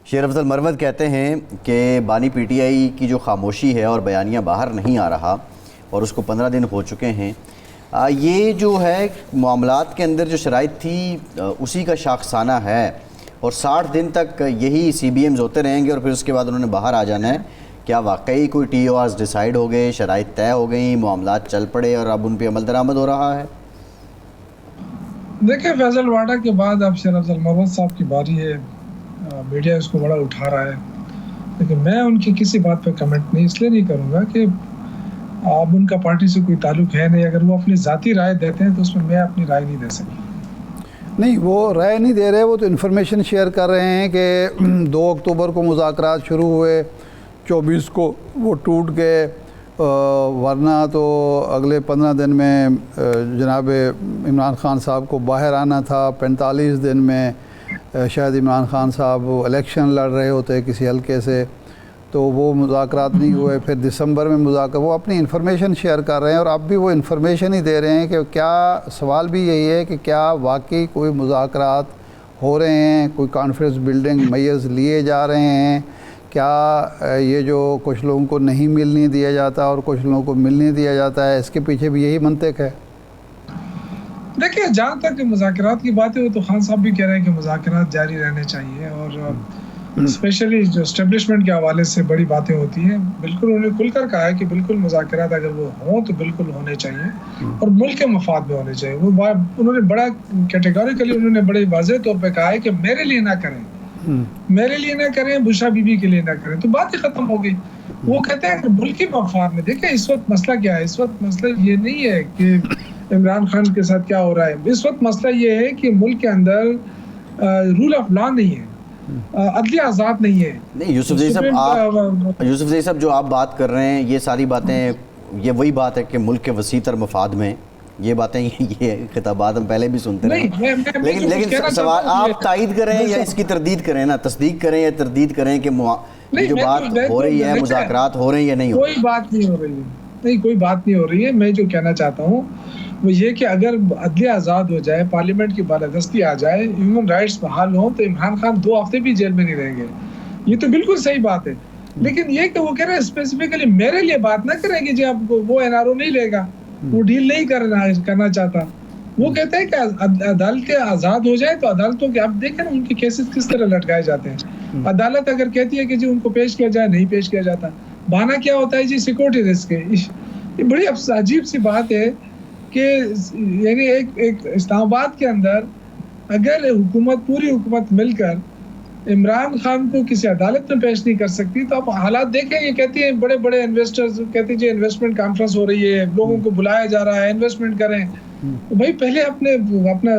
شیر افضل مروت کہتے ہیں کہ بانی پی ٹی آئی کی جو خاموشی ہے اور بیانیہ باہر نہیں آ رہا اور اس کو 15 دن ہو چکے ہیں، یہ جو ہے معاملات کے اندر جو شرائط تھی اسی کا شاخسانہ ہے، اور 60 دن تک یہی سی بی ایمز ہوتے رہیں گے اور پھر اس کے بعد انہوں نے باہر آ جانا ہے۔ کیا واقعی کوئی ٹی او آرز ڈیسائیڈ ہو گئے، شرائط طے ہو گئیں، معاملات چل پڑے اور اب ان پہ عمل درآمد ہو رہا ہے؟ دیکھیں، فیصل واڈا کے بعد اب شیر افضل مروت صاحب کی باری ہے، میڈیا اس کو بڑا اٹھا رہا ہے، لیکن میں ان کی کسی بات پہ کمنٹ نہیں اس لیے نہیں کروں گا کہ اب ان کا پارٹی سے کوئی تعلق ہے نہیں۔ اگر وہ اپنی ذاتی رائے دیتے ہیں تو اس میں اپنی رائے نہیں دے سکتا۔ نہیں، وہ رائے نہیں دے رہے، وہ تو انفارمیشن شیئر کر رہے ہیں کہ 2 اکتوبر کو مذاکرات شروع ہوئے، 24 کو وہ ٹوٹ گئے، ورنہ تو اگلے 15 دن میں جناب عمران خان صاحب کو باہر آنا تھا، 45 دن میں شاید عمران خان صاحب الیکشن لڑ رہے ہوتے کسی حلقے سے، تو وہ مذاکرات نہیں ہوئے، پھر دسمبر میں وہ اپنی انفارمیشن شیئر کر رہے ہیں، اور اب بھی وہ انفارمیشن ہی دے رہے ہیں کہ کیا سوال بھی یہی ہے کہ کیا واقعی کوئی مذاکرات ہو رہے ہیں، کوئی کانفرنس بلڈنگ میئرز لیے جا رہے ہیں، کیا یہ جو کچھ لوگوں کو نہیں ملنے دیا جاتا اور کچھ لوگوں کو ملنے دیا جاتا ہے، اس کے پیچھے بھی یہی منطق ہے؟ دیکھیں، جہاں تک مذاکرات کی بات ہے وہ تو خان صاحب بھی کہہ رہے ہیں کہ مذاکرات جاری رہنے چاہیے، اور اسپیشلی جو اسٹیبلشمنٹ کے حوالے سے بڑی باتیں ہوتی ہیں، بالکل انہوں نے کھل کر کہا ہے کہ بالکل مذاکرات اگر وہ ہوں تو بالکل ہونے چاہیے اور ملک کے مفاد میں ہونے چاہیے۔ وہ انہوں نے بڑا کیٹیگوریکلی انہوں نے بڑے واضح طور پہ کہا ہے کہ میرے لیے نہ کریں، میرے لیے نہ کریں، بشرا بی بی کے لیے نہ کریں، تو بات ہی ختم ہو گئی۔ وہ کہتے ہیں کہ ملکی مفاد میں، دیکھیں اس وقت مسئلہ کیا ہے، اس وقت مسئلہ یہ نہیں ہے کہ عمران خان کے ساتھ کیا ہو رہا ہے، اس وقت مسئلہ یہ ہے کہ ملک کے اندر رول آف لا نہیں ہے، عدلیہ آزاد نہیں ہے۔ نہیں یوسف زئی صاحب جو آپ بات کر رہے ہیں، یہ ساری باتیں، یہ وہی بات ہے کہ ملک کے وسیع تر مفاد میں یہ باتیں، یہ خطابات ہم پہلے بھی سنتے رہے ہیں، لیکن سوال آپ تائید کریں یا اس کی تردید کریں نا، تصدیق کریں یا تردید کریں کہ جو بات ہو رہی ہے، مذاکرات ہو رہے ہیں یا نہیں ہو رہے ہیں؟ کوئی بات نہیں ہو رہی ہے، نہیں کوئی بات نہیں ہو رہی ہے۔ میں جو کہنا چاہتا ہوں وہ یہ کہ اگر عدلیہ آزاد ہو جائے، پارلیمنٹ کی بالادستی آ جائے، ہیومن رائٹس بحال ہوں، تو عمران خان 2 ہفتے بھی جیل میں نہیں رہیں گے۔ یہ تو بالکل صحیح بات ہے، لیکن یہ کہ وہ کہہ رہے ہیں اسپیسیفکلی میرے لیے بات نہ کریں گے، جی اب وہ این آر او نہیں لے گا، وہ ڈیل نہیں کرنا چاہتا۔ وہ کہتے ہیں کہ عدالتیں آزاد ہو جائے تو عدالتوں کے، اب دیکھیں نا ان کے کیسز کس طرح لٹکائے جاتے ہیں۔ عدالت اگر کہتی ہے کہ جی ان کو پیش کیا جائے، نہیں پیش کیا جاتا، بہانہ کیا ہوتا ہے جی سیکورٹی رسک ہے۔ یہ بڑی عجیب سی بات ہے کہ یعنی ایک اسلام آباد کے اندر اگر حکومت، پوری حکومت مل کر عمران خان کو کسی عدالت میں پیش نہیں کر سکتی، تو اب حالات دیکھیں، یہ کہتی ہیں بڑے بڑے انویسٹرز کہتے ہیں جی انویسٹمنٹ کانفرنس ہو رہی ہے، لوگوں کو بلایا جا رہا ہے، انویسٹمنٹ کریں، تو بھائی پہلے اپنا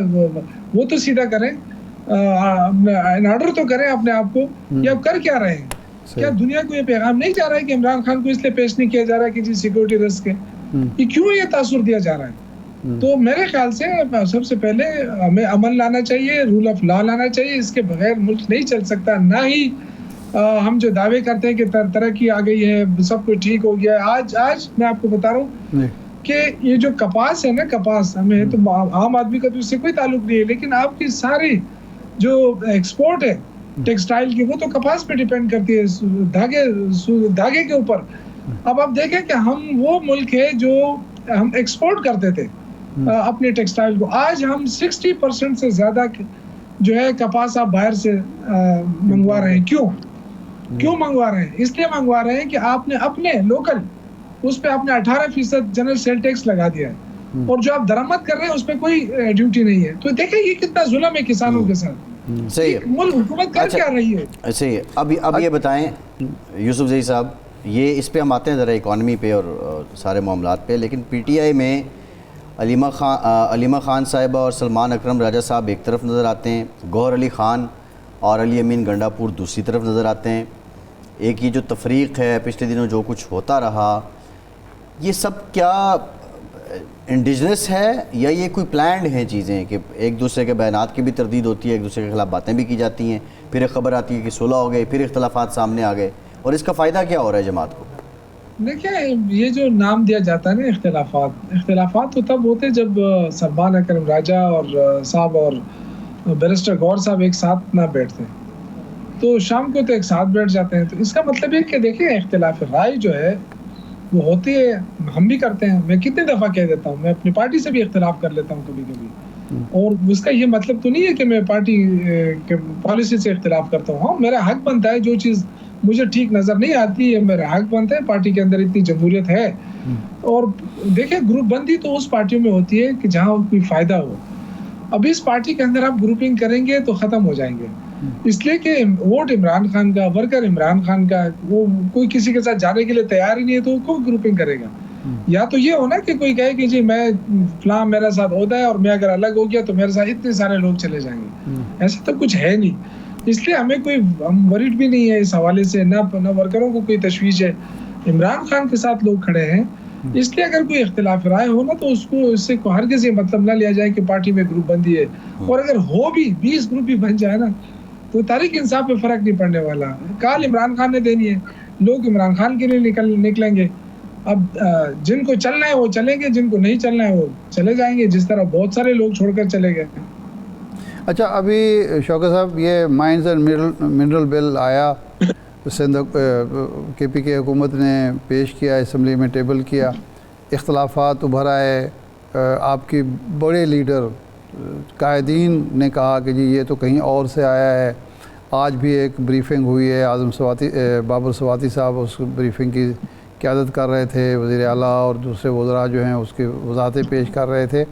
وہ تو سیدھا کریں، ان آرڈر تو کریں اپنے آپ کو، یا کر کیا رہے ہیں؟ کیا دنیا کو یہ پیغام نہیں جا رہا ہے کہ عمران خان کو اس لیے پیش نہیں کیا جا رہا کہ جی سیکورٹی رسک ہے؟ یہ کیوں یہ تاثر دیا جا رہا ہے؟ تو میرے خیال سے سب سے پہلے ہمیں عمل لانا چاہیے، رول آف لا لانا چاہیے، اس کے بغیر ملک نہیں چل سکتا۔ نہ ہی ہم جو دعوے کرتے ہیں کہ ترقی آ گئی ہے، سب کچھ ٹھیک ہو گیا ہے، آج میں آپ کو بتا رہا ہوں کہ یہ جو کپاس ہے نا، کپاس ہمیں تو عام آدمی کا تو اس سے کوئی تعلق نہیں ہے، لیکن آپ کی ساری جو ایکسپورٹ ہے ٹیکسٹائل کی، وہ تو کپاس پہ ڈیپینڈ کرتی ہے، دھاگے کے اوپر۔ اب آپ دیکھیں کہ ہم وہ ملک ہے جو ہم ایکسپورٹ کرتے تھے اپنے ٹیکسٹائل کو، آج ہم 60% سے زیادہ جو ہے کپاس آپ باہر سے منگوا رہے ہیں۔ کیوں منگوا رہے ہیں؟ اس لیے منگوا رہے ہیں کہ آپ نے اپنے لوکل اس پہ آپ نے 18% جنرل سیل ٹیکس لگا دیا ہے، اور جو آپ درآمد کر رہے ہیں اس پہ کوئی ڈیوٹی نہیں ہے۔ تو دیکھیں یہ کتنا ظلم ہے کسانوں کے ساتھ، صحیح ہے، ملک حکومت کر کیا رہی ہے؟ صحیح ہے۔ اب یہ بتائیں یوسف زئی صاحب، یہ اس پہ ہم آتے ہیں ذرا اکانومی پہ اور سارے معاملات پہ، لیکن پی ٹی آئی میں علیمہ خان صاحبہ اور سلمان اکرم راجہ صاحب ایک طرف نظر آتے ہیں، گوہر علی خان اور علی امین گنڈا پور دوسری طرف نظر آتے ہیں۔ ایک یہ جو تفریق ہے، پچھلے دنوں جو کچھ ہوتا رہا، یہ سب کیا انڈیجنس ہے یا یہ کوئی پلانڈ ہیں چیزیں کہ ایک دوسرے کے بیانات کی بھی تردید ہوتی ہے، ایک دوسرے کے خلاف باتیں بھی کی جاتی ہیں، پھر ایک خبر آتی ہے کہ صلح ہو گئی، پھر اختلافات سامنے آ گئے، اور اس کا فائدہ کیا ہو رہا ہے جماعت کو؟ دیکھیں، یہ جو نام دیا جاتا ہے نا اختلافات تو تب ہوتے جب سلمان اکرم راجہ اور صاحب اور بیرسٹر گور صاحب ایک ساتھ نہ بیٹھتے، تو شام کو تو ایک ساتھ بیٹھ جاتے ہیں. تو اس کا مطلب ہے کہ دیکھیں اختلاف رائے جو ہے وہ ہوتی ہے, ہم بھی کرتے ہیں. میں کتنے دفعہ کہہ دیتا ہوں, میں اپنی پارٹی سے بھی اختلاف کر لیتا ہوں کبھی کبھی, اور اس کا یہ مطلب تو نہیں ہے کہ میں پارٹی کے پالیسی سے اختلاف کرتا ہوں. ہاں, میرا حق بنتا ہے, جو چیز مجھے ٹھیک نظر نہیں آتی ہے میرا حق بنتا ہے. پارٹی کے اندر اتنی جمہوریت ہے. اور دیکھیں گروپ بندی تو اس پارٹیوں میں ہوتی ہے کہ جہاں کوئی فائدہ ہو. اب اس پارٹی کے اندر آپ گروپنگ کریں گے تو ختم ہو جائیں گے, اس لیے کہ ووٹ عمران خان کا, ورکر عمران خان کا, وہ کوئی کسی کے ساتھ جانے کے لیے تیار ہی نہیں ہے, تو وہ کوئی گروپنگ کرے گا. یا تو یہ ہونا کہ کوئی کہے کہ جی میں فلاں میرا ساتھ عہدہ ہے اور میں اگر الگ ہو گیا تو میرے ساتھ اتنے سارے لوگ چلے جائیں گے. ایسا تو کچھ ہے نہیں, اس لیے ہمیں کوئی ہم ورڈ بھی نہیں ہے اس حوالے سے, نہ ورکروں کو کوئی تشویش ہے. عمران خان کے ساتھ لوگ کھڑے ہیں, اس لیے اگر کوئی اختلاف رائے ہو نا تو اس کو اس سے ہرگز یہ مطلب نہ لیا جائے کہ پارٹی میں گروپ بندی ہے. اور اگر ہو بھی 20 گروپ بھی بن جائے نا تو تحریک انصاف پہ فرق نہیں پڑنے والا. کال عمران خان نے دینی ہے, لوگ عمران خان کے لیے نکلیں گے. اب جن کو چلنا ہے وہ چلیں گے, جن کو نہیں چلنا ہے وہ چلے جائیں گے, جس طرح بہت سارے لوگ چھوڑ کر چلے گئے. اچھا, ابھی شوکت صاحب یہ مائنز اینڈ منرل بل آیا, سندھ کے پی کے حکومت نے پیش کیا, اسمبلی میں ٹیبل کیا, اختلافات ابھر آئے. آپ کی بڑے لیڈر قائدین نے کہا کہ جی یہ تو کہیں اور سے آیا ہے. آج بھی ایک بریفنگ ہوئی ہے, بابر سواتی صاحب اس بریفنگ کی قیادت کر رہے تھے, وزیر اعلیٰ اور دوسرے وزراء جو ہیں اس کی وضاحتیں پیش کر رہے تھے.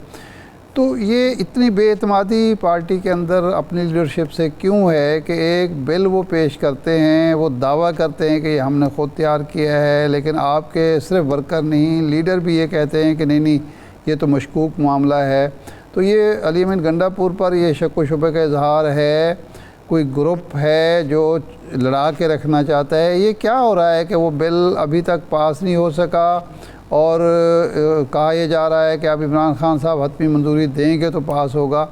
تو یہ اتنی بے اعتمادی پارٹی کے اندر اپنی لیڈرشپ سے کیوں ہے کہ ایک بل وہ پیش کرتے ہیں, وہ دعویٰ کرتے ہیں کہ یہ ہم نے خود تیار کیا ہے, لیکن آپ کے صرف ورکر نہیں لیڈر بھی یہ کہتے ہیں کہ نہیں یہ تو مشکوک معاملہ ہے. تو یہ علی امین گنڈا پور پر یہ شک و شبہ کا اظہار ہے, کوئی گروپ ہے جو لڑا کے رکھنا چاہتا ہے. یہ کیا ہو رہا ہے کہ وہ بل ابھی تک پاس نہیں ہو سکا, اور کہا یہ جا رہا ہے کہ اب عمران خان صاحب حتمی منظوری دیں گے تو پاس ہوگا.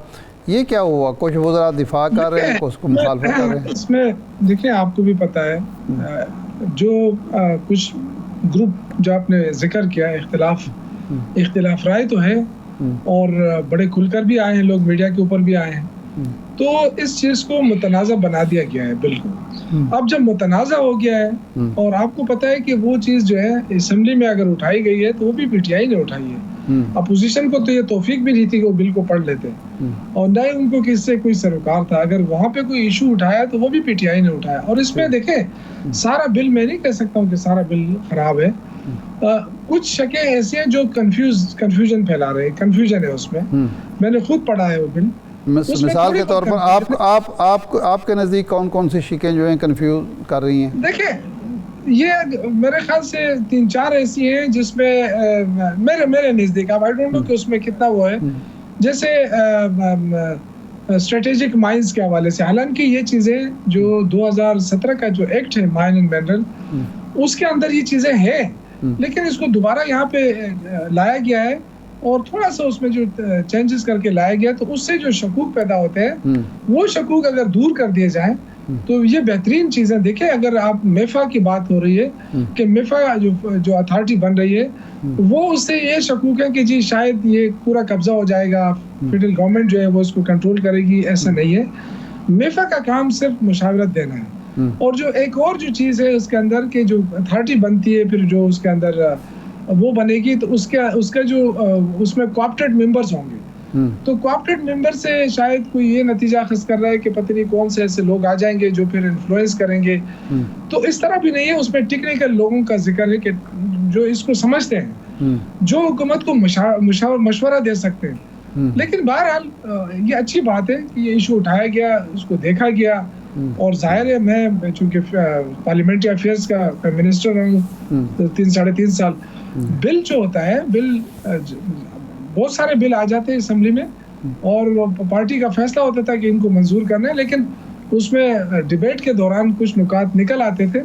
یہ کیا ہوا؟ کچھ وزراء دفاع کر رہے ہیں, کچھ کو مخالفت کر رہے ہیں. اس میں دیکھیں آپ کو بھی پتہ ہے جو کچھ گروپ جو آپ نے ذکر کیا, اختلاف رائے تو ہے, اور بڑے کھل کر بھی آئے ہیں لوگ, میڈیا کے اوپر بھی آئے ہیں. تو اس چیز کو متنازع بنا دیا گیا ہے. بالکل, اب جب متنازع ہو گیا ہے, اور آپ کو پتہ ہے کہ وہ چیز جو ہے اسمبلی میں اگر اٹھائی گئی ہے تو وہ بھی پی ٹی آئی نے اٹھائی ہے. اپوزیشن کو تو یہ توفیق بھی نہیں تھی کہ وہ بل کو پڑھ لیتے, اور نہ ہی ان کو کس سے کوئی سروکار تھا. اگر وہاں پہ کوئی ایشو اٹھایا تو وہ بھی پی ٹی آئی نے اٹھایا. اور اس میں دیکھیں سارا بل, میں نہیں کہہ سکتا ہوں کہ سارا بل خراب ہے. کچھ شکیں ایسی ہیں جو کنفیوژن پھیلا رہے ہیں, کنفیوژن ہے اس میں. میں نے خود پڑھا ہے وہ بل. مثال کے طور پر آپ کے نزدیک کون کون سی شکیں جو ہیں کنفیوز کر رہی ہیں؟ دیکھیں یہ میرے خیال سے 3-4 ایسی ہیں جس میں میرے نزدیک, اب آئی ڈونٹ نو کہ اس میں کتنا وہ ہے, جیسے اسٹریٹجک مائنز کے حوالے سے. حالانکہ یہ چیزیں جو 2017 کا جو ایکٹ ہے مائن اینڈ منرل, اس کے اندر یہ چیزیں ہیں, لیکن اس کو دوبارہ یہاں پہ لایا گیا ہے اور تھوڑا سا اس میں جو چینجز کر کے لایا گیا, تو اس سے جو شکوک پیدا ہوتے ہیں وہ شکوک اگر دور کر دیے جائیں تو یہ بہترین چیزیں. دیکھیں اگر آپ میفا کی بات ہو رہی ہے کہ میفا جو اتھارٹی بن رہی ہے, وہ اس سے یہ شکوک ہے کہ جی شاید یہ پورا قبضہ ہو جائے گا, فیڈرل گورنمنٹ جو ہے وہ اس کو کنٹرول کرے گی. ایسا نہیں ہے, میفا کا کام صرف مشاورت دینا ہے. اور جو ایک اور جو چیز ہے اس کے اندر کہ جو اتھارٹی بنتی ہے, پھر جو اس کے اندر وہ بنے گی, تو اس کا جو اس میں کوآپٹیڈ ممبرز ہوں گے, تو کوآپٹیڈ ممبر سے شاید کوئی یہ نتیجہ اخذ کر رہا ہے کہ پتہ نہیں کون سے ایسے لوگ آ جائیں گے جو پھر انفلوئنس کریں گے. تو اس طرح بھی نہیں ہے, اس میں ٹیکنیکل لوگوں کا ذکر ہے کہ جو اس کو سمجھتے ہیں, جو حکومت کو مشورہ دے سکتے ہیں. لیکن بہرحال یہ اچھی بات ہے کہ یہ ایشو اٹھایا گیا, اس کو دیکھا گیا, اور ظاہر ہے میں چونکہ پارلیمنٹری افیئرز کا منسٹر ہوں 3-3.5 سال, بل جو ہوتا ہے, بل بہت سارے بل آ جاتے ہیں اسمبلی میں, اور پارٹی کا فیصلہ ہوتا تھا کہ ان کو منظور کرنا ہے, لیکن اس میں ڈیبیٹ کے دوران کچھ نکات نکل آتے تھے